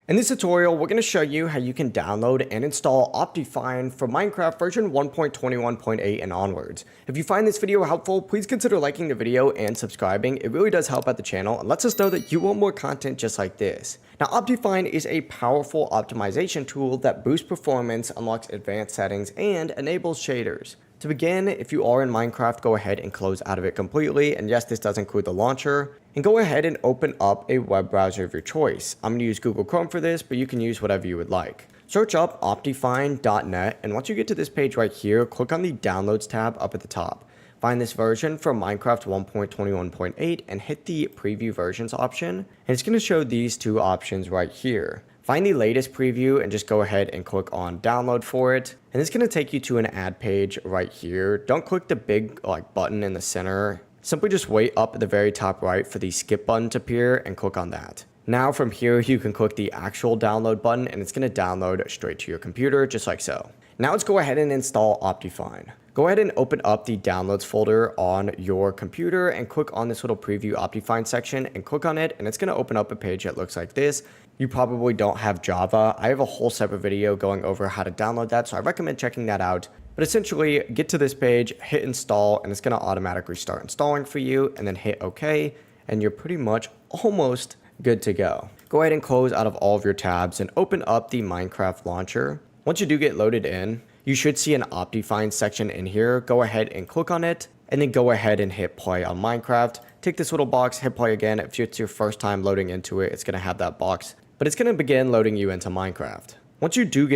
In this tutorial, we're going to show you how you can download and install Optifine for Minecraft version 1.21.8 and onwards. If you find this video helpful, please consider liking the video and subscribing. It really does help out the channel and lets us know that you want more content just like this. Now, Optifine is a powerful optimization tool that boosts performance, unlocks advanced settings, and enables shaders. To begin, if you are in Minecraft, go ahead and close out of it completely, and yes, this does include the launcher, and go ahead and open up a web browser of your choice. I'm going to use Google Chrome for this, but you can use whatever you would like. Search up optifine.net, and once you get to this page right here, click on the Downloads tab up at the top. Find this version from Minecraft 1.21.8 and hit the Preview Versions option, and it's going to show these two options right here. Find the latest preview and just go ahead and click on download for it. And it's going to take you to an ad page right here. Don't click the big button in the center. Simply just wait up at the very top right for the skip button to appear and click on that. Now from here, you can click the actual download button and it's going to download straight to your computer just like so. Now let's go ahead and install Optifine. Go ahead and open up the downloads folder on your computer and click on this little preview Optifine section and click on it, and it's going to open up a page that looks like this. You probably don't have Java. I have a whole separate video going over how to download that, so I recommend checking that out. But essentially, get to this page, hit install, and it's going to automatically start installing for you, and then hit OK, and you're pretty much almost good to go. Go ahead and close out of all of your tabs and open up the Minecraft launcher. Once you do get loaded in, you should see an Optifine section in here. Go ahead and click on it, and then go ahead and hit play on Minecraft. Take this little box, hit play again. If it's your first time loading into it, it's going to have that box, but it's going to begin loading you into Minecraft. Once you do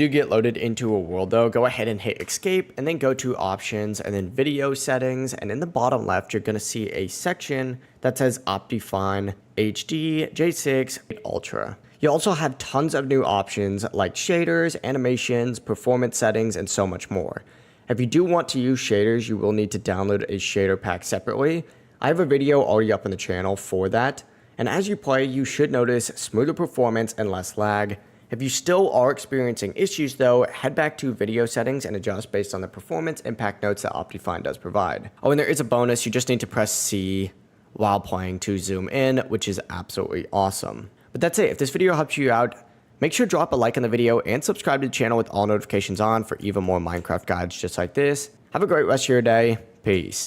get loaded into a world though, go ahead and hit escape and then go to options and then video settings. And in the bottom left, you're going to see a section that says Optifine HD J6 Ultra. You also have tons of new options like shaders, animations, performance settings, and so much more. If you do want to use shaders, you will need to download a shader pack separately. I have a video already up on the channel for that. And as you play, you should notice smoother performance and less lag. If you still are experiencing issues though, head back to video settings and adjust based on the performance impact notes that Optifine does provide. Oh, and there is a bonus. You just need to press C while playing to zoom in, which is absolutely awesome. But that's it. If this video helps you out, make sure to drop a like on the video and subscribe to the channel with all notifications on for even more Minecraft guides just like this. Have a great rest of your day. Peace.